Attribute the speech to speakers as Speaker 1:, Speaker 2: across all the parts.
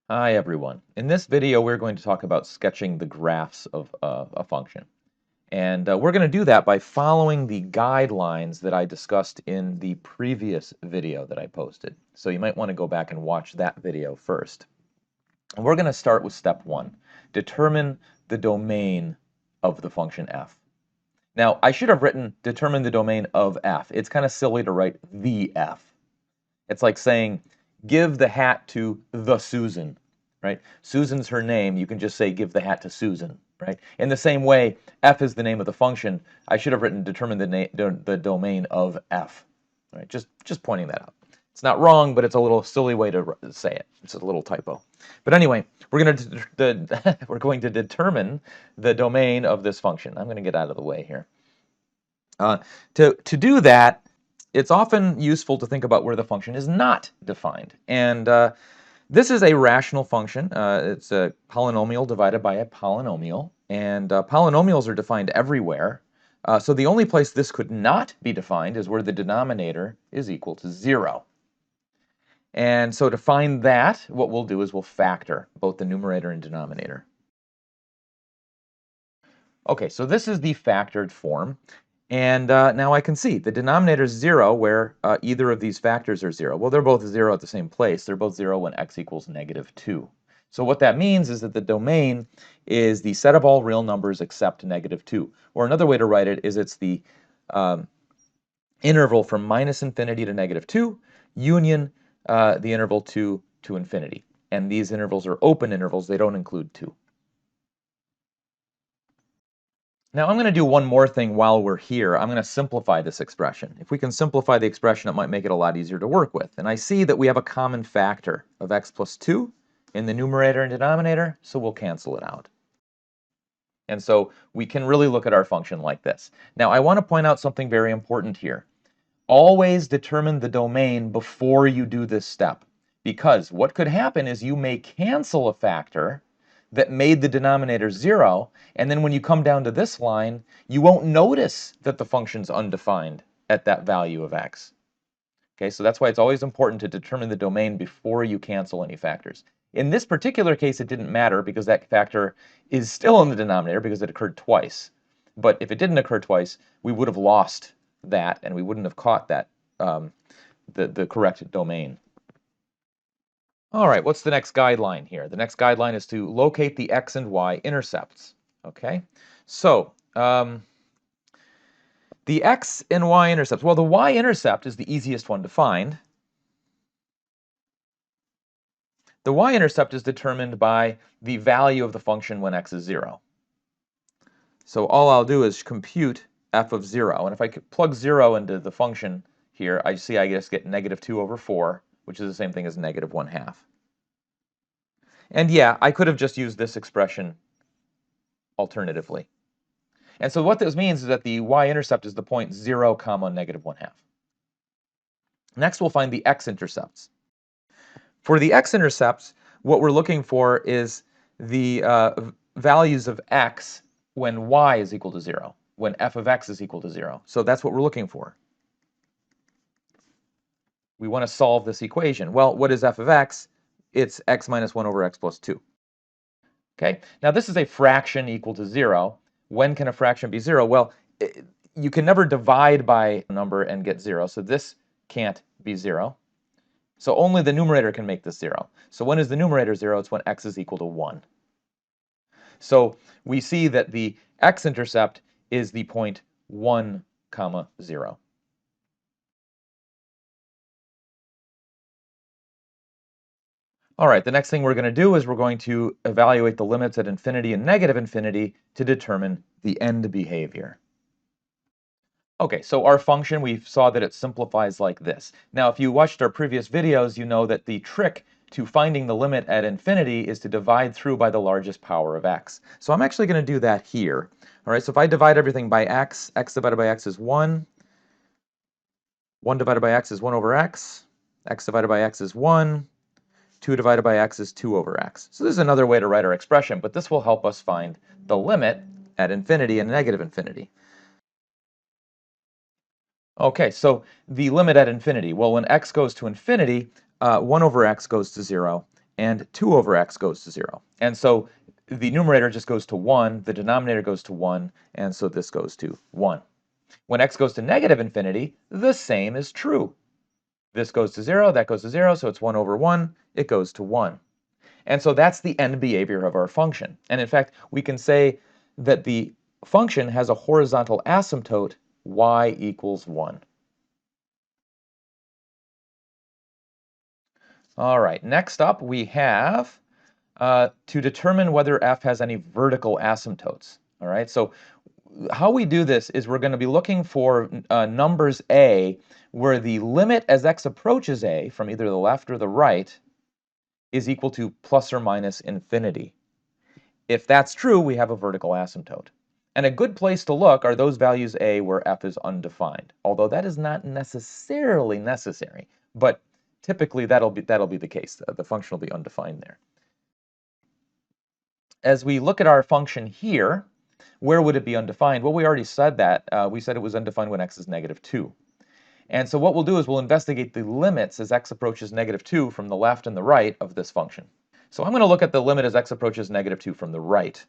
Speaker 1: Hi everyone. In this video we're going to talk about sketching the graphs of a function. And we're going to do that by following the guidelines that I discussed in the previous video that I posted. So you might want to go back and watch that video first. And we're going to start with step 1. Determine the domain of the function f. Now I should have written determine the domain of f. It's kind of silly to write the f. It's like saying give the hat to the Susan. Right? Susan's her name. You can just say give the hat to Susan. Right? In the same way, f is the name of the function. I should have written determine the domain of f. Right? Just pointing that out. It's not wrong, but it's a little silly way to say it. It's a little typo. But anyway, we're going to determine the domain of this function. I'm going to get out of the way here. To do that, it's often useful to think about where the function is not defined. And this is a rational function. It's a polynomial divided by a polynomial. And polynomials are defined everywhere. So the only place this could not be defined is where the denominator is equal to 0. And so to find that, what we'll do is we'll factor both the numerator and denominator. Okay, so this is the factored form. And now I can see the denominator is 0 where either of these factors are 0. Well, they're both 0 at the same place. They're both 0 when x equals -2. So what that means is that the domain is the set of all real numbers except -2. Or another way to write it is it's the interval from -infinity to -2 union the interval 2 to infinity. And these intervals are open intervals. They don't include 2. Now I'm going to do one more thing while we're here. I'm going to simplify this expression. If we can simplify the expression, it might make it a lot easier to work with. And I see that we have a common factor of x plus 2 in the numerator and denominator, so we'll cancel it out. And so we can really look at our function like this. Now I want to point out something very important here. Always determine the domain before you do this step, because what could happen is you may cancel a factor that made the denominator 0, and then when you come down to this line, you won't notice that the function's undefined at that value of x. Okay, so that's why it's always important to determine the domain before you cancel any factors. In this particular case, it didn't matter because that factor is still in the denominator because it occurred twice. But if it didn't occur twice, we would have lost that, and we wouldn't have caught that the correct domain. All right, what's the next guideline here? The next guideline is to locate the x and y intercepts. Okay, so the x and y intercepts. Well, the y-intercept is the easiest one to find. The y-intercept is determined by the value of the function when x is 0. So all I'll do is compute f of 0. And if I plug 0 into the function here, I just get -2/4, which is the same thing as -1/2. And yeah, I could have just used this expression alternatively. And so what this means is that the y-intercept is the point 0, -1/2. Next, we'll find the x-intercepts. For the x-intercepts, what we're looking for is the values of x when y is equal to 0, when f of x is equal to 0. So that's what we're looking for. We want to solve this equation. Well, what is f of x? It's x minus 1 over x plus 2. Okay, now this is a fraction equal to 0. When can a fraction be 0? Well, you can never divide by a number and get 0, so this can't be 0. So only the numerator can make this 0. So when is the numerator 0? It's when x is equal to 1. So we see that the x-intercept is the point 1, 0. All right, the next thing we're going to do is we're going to evaluate the limits at infinity and -infinity to determine the end behavior. Okay, so our function, we saw that it simplifies like this. Now, if you watched our previous videos, you know that the trick to finding the limit at infinity is to divide through by the largest power of x. So I'm actually going to do that here. All right, so if I divide everything by x, x divided by x is 1. 1 divided by x is 1 over x. X divided by x is 1. 2 divided by x is 2 over x. So this is another way to write our expression, but this will help us find the limit at infinity and -infinity. Okay, so the limit at infinity. Well, when x goes to infinity, 1 over x goes to 0, and 2 over x goes to 0. And so the numerator just goes to 1, the denominator goes to 1, and so this goes to 1. When x goes to negative infinity, the same is true. This goes to 0, that goes to 0, so it's 1 over 1, it goes to 1. And so that's the end behavior of our function. And in fact, we can say that the function has a horizontal asymptote y equals 1. All right, next up we have to determine whether f has any vertical asymptotes. All right, so how we do this is we're going to be looking for numbers a where the limit as x approaches a from either the left or the right is equal to plus or minus infinity. If that's true, we have a vertical asymptote. And a good place to look are those values a where f is undefined, although that is not necessarily necessary, but typically that'll be the case. The function will be undefined there. As we look at our function here, where would it be undefined? Well, we already said that. We said it was undefined when x is negative 2. And so what we'll do is we'll investigate the limits as x approaches negative 2 from the left and the right of this function. So I'm going to look at the limit as x approaches negative 2 from the right.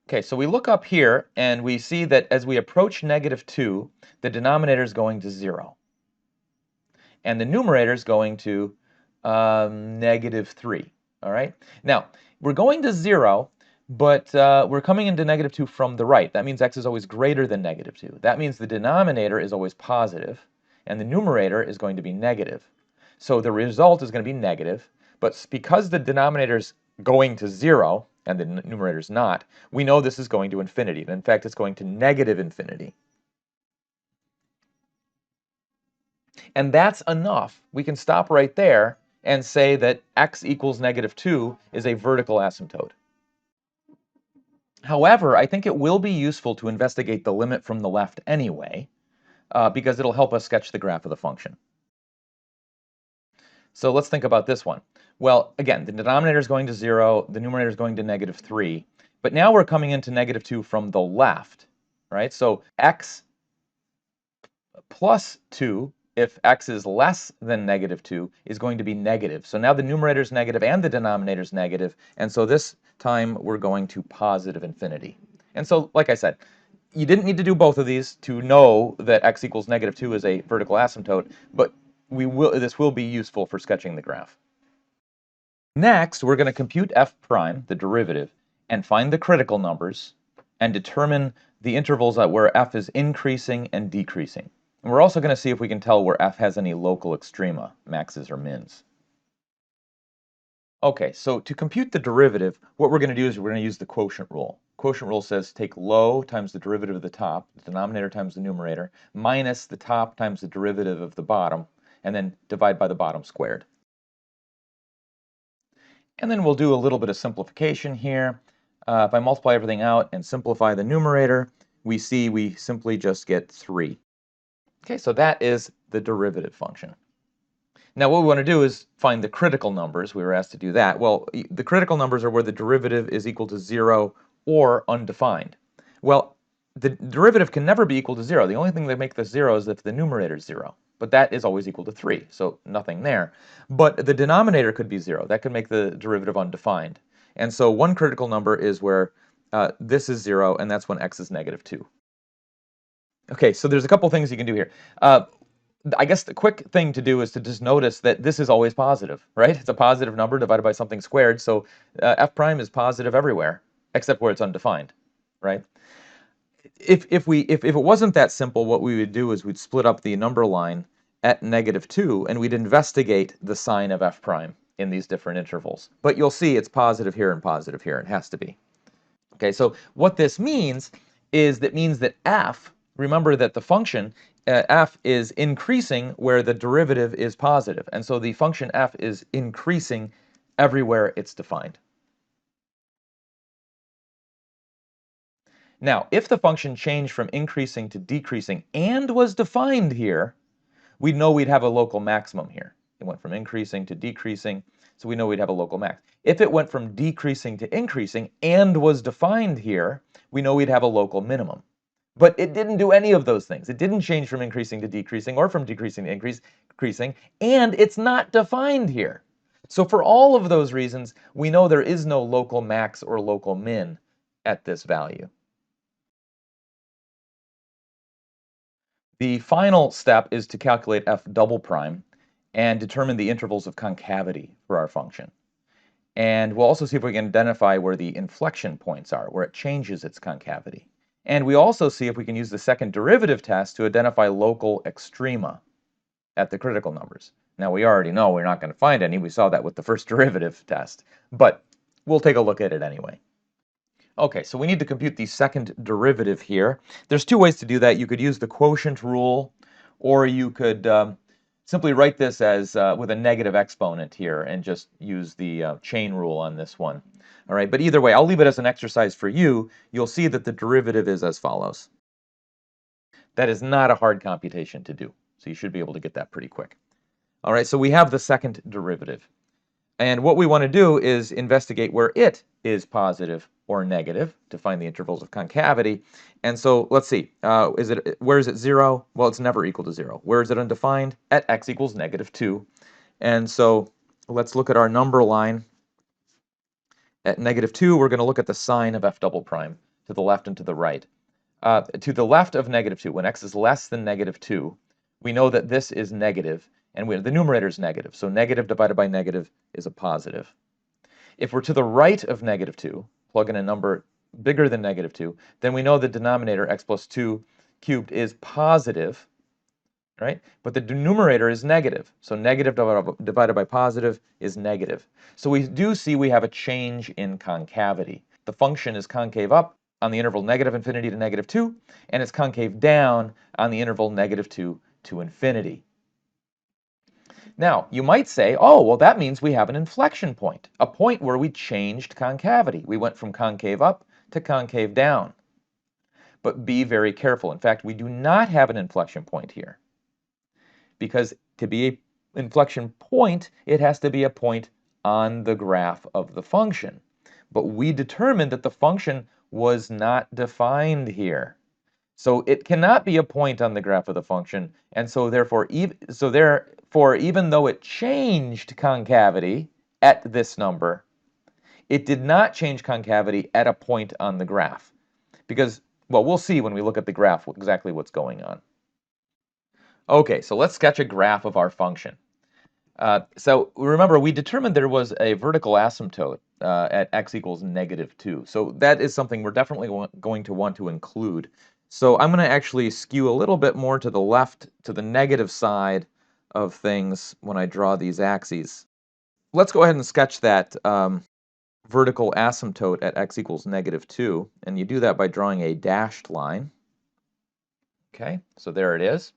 Speaker 1: Okay, so we look up here and we see that as we approach negative 2, the denominator is going to 0. And the numerator is going to negative 3. All right? Now, we're going to 0, but we're coming into negative 2 from the right. That means x is always greater than negative 2. That means the denominator is always positive, and the numerator is going to be negative. So the result is going to be negative, but because the denominator is going to 0, and the numerator is not, we know this is going to infinity. And in fact, it's going to negative infinity. And that's enough. We can stop right there and say that x equals negative 2 is a vertical asymptote. However, I think it will be useful to investigate the limit from the left anyway, because it'll help us sketch the graph of the function. So let's think about this one. Well, again, the denominator is going to 0, the numerator is going to negative 3, but now we're coming into negative 2 from the left, right? So x plus 2, if x is less than negative 2, is going to be negative. So now the numerator is negative and the denominator is negative, and so this time we're going to positive infinity. And so, like I said, you didn't need to do both of these to know that x equals negative 2 is a vertical asymptote, but this will be useful for sketching the graph. Next, we're going to compute f prime, the derivative, and find the critical numbers and determine the intervals at where f is increasing and decreasing. And we're also going to see if we can tell where f has any local extrema, maxes or mins. Okay, so to compute the derivative, what we're going to do is we're going to use the quotient rule. Quotient rule says take low times the derivative of the top, the denominator times the numerator, minus the top times the derivative of the bottom, and then divide by the bottom squared. And then we'll do a little bit of simplification here. If I multiply everything out and simplify the numerator, we see we simply just get 3. Okay, so that is the derivative function. Now what we want to do is find the critical numbers. We were asked to do that. Well, the critical numbers are where the derivative is equal to 0 or undefined. Well, the derivative can never be equal to 0. The only thing that makes this 0 is if the numerator is 0. But that is always equal to 3, so nothing there. But the denominator could be 0. That could make the derivative undefined. And so one critical number is where this is 0, and that's when x is negative 2. Okay, so there's a couple things you can do here. I guess the quick thing to do is to just notice that this is always positive, right? It's a positive number divided by something squared, so f prime is positive everywhere, except where it's undefined, right? If it wasn't that simple, what we would do is we'd split up the number line at negative 2, and we'd investigate the sign of f prime in these different intervals. But you'll see it's positive here and positive here. It has to be. Okay, so what this means is that f, remember that the function f is increasing where the derivative is positive. And so the function f is increasing everywhere it's defined. Now, if the function changed from increasing to decreasing and was defined here, we'd know we'd have a local maximum here. It went from increasing to decreasing, so we know we'd have a local max. If it went from decreasing to increasing and was defined here, we know we'd have a local minimum. But it didn't do any of those things. It didn't change from increasing to decreasing or from decreasing to increasing, and it's not defined here. So for all of those reasons, we know there is no local max or local min at this value. The final step is to calculate f double prime and determine the intervals of concavity for our function. And we'll also see if we can identify where the inflection points are, where it changes its concavity. And we also see if we can use the second derivative test to identify local extrema at the critical numbers. Now, we already know we're not going to find any. We saw that with the first derivative test, but we'll take a look at it anyway. Okay, so we need to compute the second derivative here. There's two ways to do that. You could use the quotient rule, or you could simply write this as with a negative exponent here and just use the chain rule on this one. All right, but either way, I'll leave it as an exercise for you. You'll see that the derivative is as follows. That is not a hard computation to do, so you should be able to get that pretty quick. All right, so we have the second derivative. And what we want to do is investigate where it is positive or negative to find the intervals of concavity. And so let's see, where is it 0? Well, it's never equal to 0. Where is it undefined? At x equals -2. And so let's look at our number line. At -2, we're going to look at the sign of f double prime to the left and to the right. To the left of -2, when x is less than -2, we know that this is negative, and the numerator is negative. So negative divided by negative is a positive. If we're to the right of -2, plug in a number bigger than -2, then we know the denominator, x plus 2 cubed, is positive, right? But the numerator is negative. So negative divided by positive is negative. So we do see we have a change in concavity. The function is concave up on the interval -infinity to -2, and it's concave down on the interval -2 to infinity. Now, you might say, oh, well, that means we have an inflection point, a point where we changed concavity. We went from concave up to concave down. But be very careful. In fact, we do not have an inflection point here, because to be an inflection point, it has to be a point on the graph of the function. But we determined that the function was not defined here. So it cannot be a point on the graph of the function, and so therefore, even though it changed concavity at this number, it did not change concavity at a point on the graph. Because, well, we'll see when we look at the graph exactly what's going on. Okay, so let's sketch a graph of our function. So remember, we determined there was a vertical asymptote at x equals -2. So that is something we're definitely going to want to include. So I'm going to actually skew a little bit more to the left, to the negative side of things when I draw these axes. Let's go ahead and sketch that vertical asymptote at x equals -2. And you do that by drawing a dashed line. Okay, so there it is.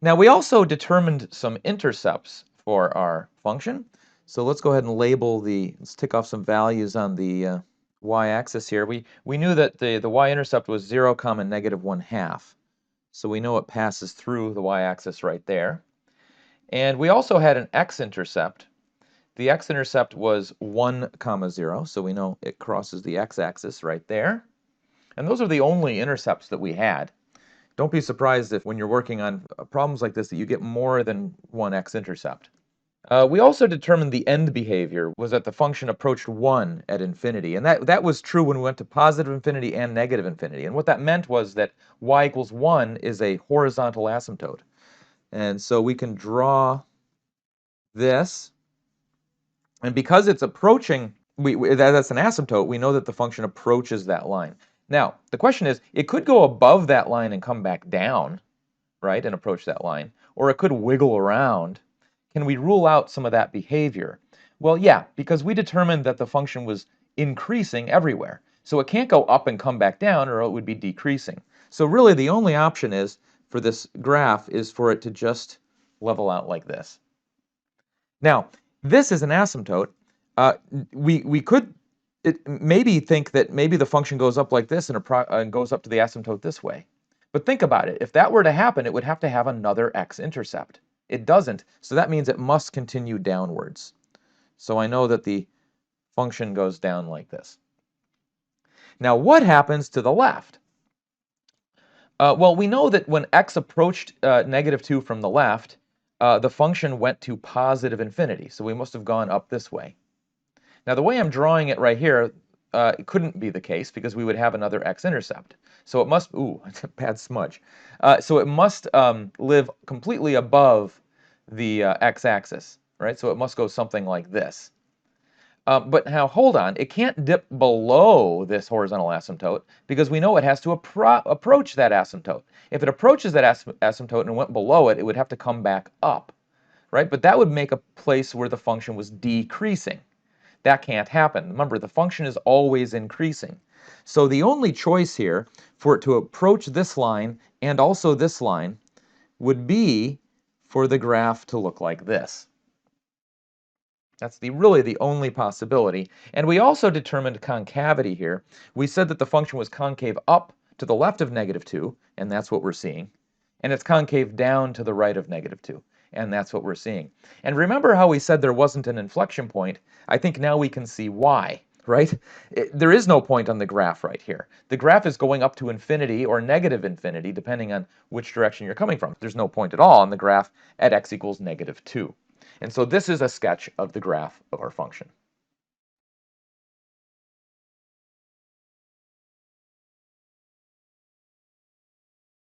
Speaker 1: Now, we also determined some intercepts for our function. So let's go ahead and let's tick off some values on the y-axis here. We knew that the y-intercept was 0, -1/2. So we know it passes through the y-axis right there. And we also had an x-intercept. The x-intercept was 1, 0, so we know it crosses the x-axis right there. And those are the only intercepts that we had. Don't be surprised if when you're working on problems like this that you get more than one x-intercept. We also determined the end behavior was that the function approached 1 at infinity. And that was true when we went to positive infinity and negative infinity. And what that meant was that y equals 1 is a horizontal asymptote. And so we can draw this. And because it's approaching, that's an asymptote, we know that the function approaches that line. Now, the question is, it could go above that line and come back down, right, and approach that line, or it could wiggle around. Can we rule out some of that behavior? Well, yeah, because we determined that the function was increasing everywhere. So it can't go up and come back down, or it would be decreasing. So really, the only option is, for this graph, is for it to just level out like this. Now, this is an asymptote. We could maybe think that maybe the function goes up like this and goes up to the asymptote this way. But think about it. If that were to happen, it would have to have another x-intercept. It doesn't, so that means it must continue downwards. So I know that the function goes down like this. Now, what happens to the left? Well, we know that when x approached -2 from the left, the function went to positive infinity, so we must have gone up this way. Now, the way I'm drawing it right here, it couldn't be the case because we would have another x-intercept. So it must, ooh, it's a bad smudge. So it must live completely above the x-axis, right? So it must go something like this. But now, hold on, it can't dip below this horizontal asymptote because we know it has to approach that asymptote. If it approaches that asymptote and went below it, it would have to come back up, right? But that would make a place where the function was decreasing. That can't happen. Remember, the function is always increasing. So the only choice here for it to approach this line and also this line would be for the graph to look like this. That's really the only possibility. And we also determined concavity here. We said that the function was concave up to the left of -2, and that's what we're seeing. And it's concave down to the right of -2, and that's what we're seeing. And remember how we said there wasn't an inflection point? I think now we can see why, right? There is no point on the graph right here. The graph is going up to infinity or negative infinity, depending on which direction you're coming from. There's no point at all on the graph at x equals -2. And so this is a sketch of the graph of our function.